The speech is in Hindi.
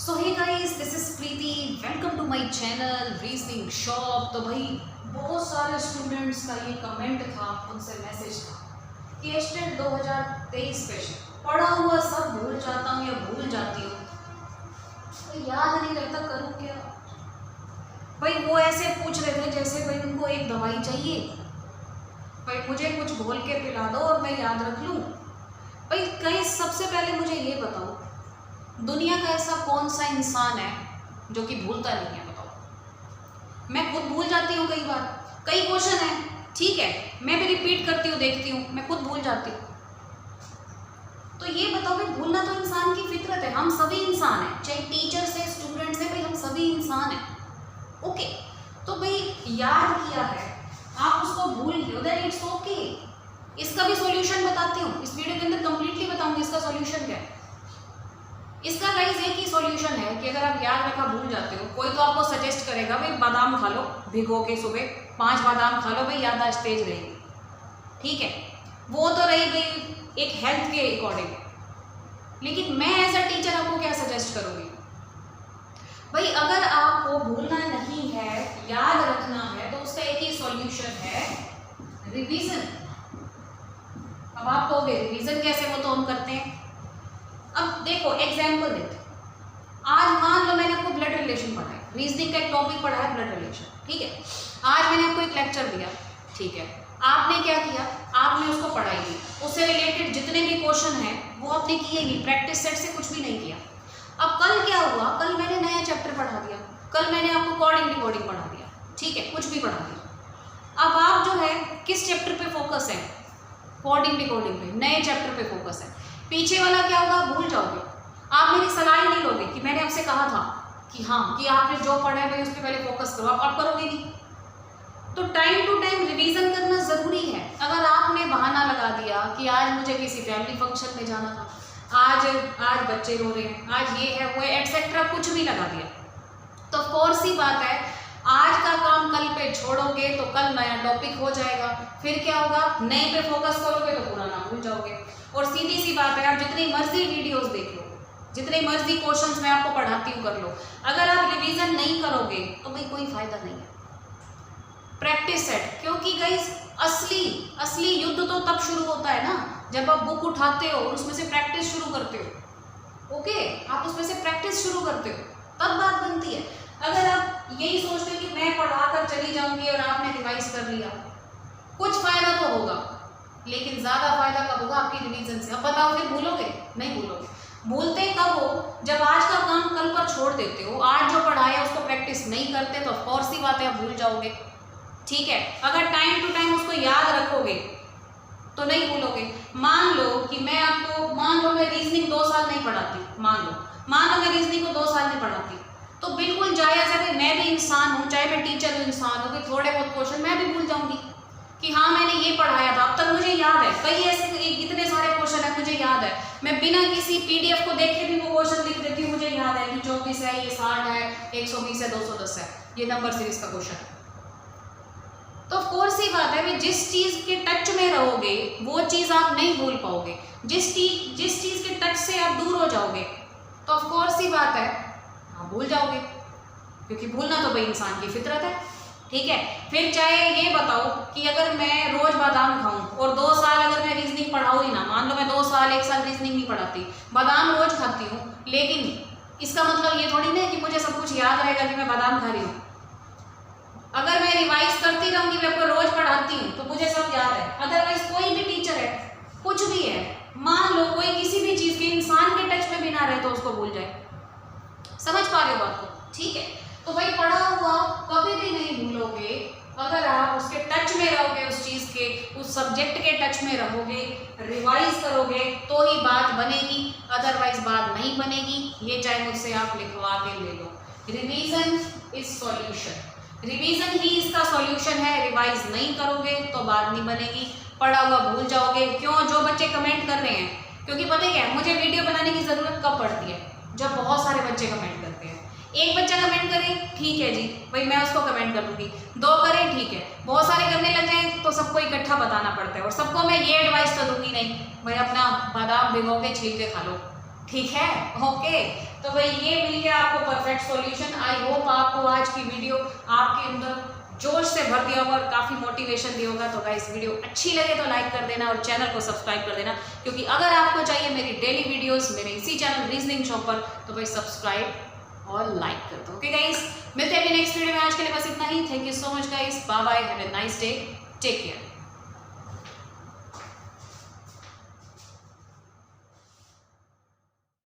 So hey guys, this is Preeti. Welcome to my channel reasoning shop. तो भाई बहुत सारे स्टूडेंट्स का ये कमेंट था, उनसे मैसेज था कि स्टेट 2023 स्पेशल पढ़ा हुआ सब भूल जाता हूँ या भूल जाती हूँ, तो याद नहीं रहता, करूँ क्या। भाई वो ऐसे पूछ रहे थे जैसे भाई उनको एक दवाई चाहिए, भाई मुझे कुछ घोल के पिला दो और मैं याद रख लूँ। भाई कहीं सबसे पहले मुझे ये बताओ, दुनिया का ऐसा कौन सा इंसान है जो कि भूलता नहीं है? बताओ। मैं खुद भूल जाती हूँ कई बार, कई क्वेश्चन है, ठीक है, मैं भी रिपीट करती हूँ, देखती हूँ, मैं खुद भूल जाती हूँ। तो ये बताओ भाई, भूलना तो इंसान की फितरत है, हम सभी इंसान हैं, चाहे टीचर्स है, स्टूडेंट्स है, भाई हम सभी इंसान हैं। ओके, तो भाई याद किया है, आप उसको भूल गए, देन इट्स ओके। इसका भी सॉल्यूशन बताती हूँ, इस वीडियो के अंदर कंप्लीटली बताऊंगी इसका सॉल्यूशन क्या है। इसका गाइस एक ही सॉल्यूशन है कि अगर आप याद रखा भूल जाते हो, कोई तो आपको सजेस्ट करेगा भाई बादाम खा लो भिगो के, सुबह 5 बादाम खा लो भाई याददाश्त तेज रहेगी, ठीक है, वो तो रही भाई एक हेल्थ के अकॉर्डिंग। लेकिन मैं एज अ टीचर आपको क्या सजेस्ट करूँगी भाई, अगर आपको भूलना नहीं है, याद रखना है, तो उसका एक ही सॉल्यूशन है, रिवीजन। अब आप कहोगे रिवीजन कैसे, वो तो हम करते हैं। अब देखो एग्जाम्पल देते, आज मान लो मैंने आपको ब्लड रिलेशन पढ़ाया, रीजनिंग का एक टॉपिक पढ़ा है ब्लड रिलेशन, ठीक है, आज मैंने आपको एक लेक्चर दिया, ठीक है, आपने क्या किया, आपने उसको पढ़ाई दी, उससे रिलेटेड जितने भी क्वेश्चन हैं वो आपने किए नहीं, प्रैक्टिस सेट से कुछ भी नहीं किया। अब कल क्या हुआ, कल मैंने नया चैप्टर पढ़ा दिया, कल मैंने आपको कोडिंग डिकोडिंग पढ़ा दिया, ठीक है, कुछ भी पढ़ा दिया। अब आप जो है किस चैप्टर पे फोकस है, कोडिंग डिकोडिंग पे, नए चैप्टर पे फोकस है। पीछे वाला क्या होगा, भूल जाओगे, आप मेरी सलाह ही नहीं लोगे कि मैंने आपसे कहा था कि हाँ कि आपने जो पढ़ा है भाई उस पर पहले फोकस करो, आप करोगे नहीं। तो टाइम टू टाइम रिवीजन करना ज़रूरी है। अगर आपने बहाना लगा दिया कि आज मुझे किसी फैमिली फंक्शन में जाना था, आज बच्चे रो रहे हैं, आज ये है वो है एटसेट्रा, कुछ भी लगा दिया, तो कोर्स सी बात है, आज का काम कल पे छोड़ोगे तो कल नया टॉपिक हो जाएगा, फिर क्या होगा, नए पे फोकस करोगे तो पुराना भूल जाओगे। और सीधी सी बात है, आप जितनी मर्जी वीडियोस देख लो, जितने मर्जी क्वेश्चंस मैं आपको पढ़ाती हूँ कर लो, अगर आप रिवीजन नहीं करोगे तो भाई कोई फायदा नहीं है। प्रैक्टिस सेट, क्योंकि गाइस असली युद्ध तो तब शुरू होता है ना जब आप बुक उठाते हो और उसमें से प्रैक्टिस शुरू करते हो। ओके, आप उसमें से प्रैक्टिस शुरू करते हो, तब बात बनती है। अगर आप यही सोचते हो कि मैं पढ़ा कर चली जाऊंगी और आपने रिवाइज कर लिया, कुछ फायदा तो होगा, लेकिन ज़्यादा फायदा कब होगा, आपकी रिवीजन से। अब बताओ फिर भूलोगे? नहीं भूलोगे। भूलते कब हो, जब आज का काम कल पर छोड़ देते हो, आज जो पढ़ाया उसको प्रैक्टिस नहीं करते, तो ऑफकोर्स सी बात है आप भूल जाओगे, ठीक है। अगर टाइम टू टाइम उसको याद रखोगे तो नहीं भूलोगे। मान लो मैं रीजनिंग 2 साल नहीं पढ़ाती, मान लो मैं रीजनिंग को 2 साल नहीं पढ़ाती, तो बिल्कुल जायज़ है, मैं भी इंसान हूँ, चाहे मैं टीचर हूँ, इंसान हूँ, कि थोड़े बहुत क्वेश्चन मैं भी भूल जाऊंगी कि हाँ मैंने ये पढ़ाया था, अब तक मुझे याद है, कई ऐसे इतने सारे क्वेश्चन है मुझे याद है, मैं बिना किसी पीडीएफ को देखे भी वो क्वेश्चन लिख देती हूँ, मुझे याद है कि 24 है, ये 60 है, 120 है, 210 है, ये नंबर सीरीज का क्वेश्चन है। तो कोर्स ही बात है कि जिस चीज़ के टच में रहोगे वो चीज़ आप नहीं भूल पाओगे, जिस चीज़ के टच से आप दूर हो जाओगे तो ऑफकोर्स ही बात है आप भूल जाओगे, क्योंकि भूलना तो भाई इंसान की फितरत है, ठीक है। फिर चाहे ये बताओ कि अगर मैं रोज बादाम खाऊं और 2 साल अगर मैं रीजनिंग पढ़ाऊँ ही ना, मान लो मैं 2 साल 1 साल रीजनिंग नहीं पढ़ाती, बादाम रोज खाती हूँ, लेकिन इसका मतलब ये थोड़ी ना कि मुझे सब कुछ याद रहेगा कि मैं बादाम खा रही हूँ। अगर मैं रिवाइज करती रहूँगी, मैं आपको रोज पढ़ाती हूँ, तो मुझे सब याद है। अदरवाइज कोई भी टीचर है, कुछ भी है, मान लो कोई किसी भी चीज़ के इंसान के टच में भी ना रहे तो उसको भूल जाए। समझ पा रहे हो बात को, ठीक है। तो भाई पढ़ा हुआ कभी भी नहीं भूलोगे, अगर आप उसके टच में रहोगे, उस चीज़ के, उस सब्जेक्ट के टच में रहोगे, रिवाइज करोगे तो ही बात बनेगी, अदरवाइज बात नहीं बनेगी। ये चाहे मुझसे आप लिखवा के ले लो, रिवीजन इज सॉल्यूशन, रिवीजन ही इसका सॉल्यूशन है। रिवाइज नहीं करोगे तो बात नहीं बनेगी, पढ़ा हुआ भूल जाओगे। क्यों? जो बच्चे कमेंट कर रहे हैं, क्योंकि पता है क्या, मुझे वीडियो बनाने की ज़रूरत कब पड़ती है, जब बहुत सारे बच्चे कमेंट करते हैं। एक बच्चा कमेंट करे ठीक है जी भाई मैं उसको कमेंट कर दूंगी, 2 करें ठीक है, बहुत सारे करने लग जाए तो सबको इकट्ठा बताना पड़ता है, और सबको मैं ये एडवाइस तो दूंगी नहीं भाई अपना बादाम भिगो के छील के खा लो, ठीक है, ओके। तो भाई ये मिल गया आपको परफेक्ट सॉल्यूशन। आई होप आपको आज की वीडियो आपके अंदर जोश से भर दिया होगा और काफ़ी मोटिवेशन दिया होगा। तो गाइस वीडियो अच्छी लगे तो लाइक कर देना और चैनल को सब्सक्राइब कर देना, क्योंकि अगर आपको चाहिए मेरी डेली वीडियोस मेरे इसी चैनल रीजनिंग शॉप पर, तो भाई सब्सक्राइब और लाइक कर दो। ओके गाइस, मिलते हैं नेक्स्ट वीडियो में। आज के लिए बस इतना ही। Thank you so much guys, bye bye, have a nice day, take care.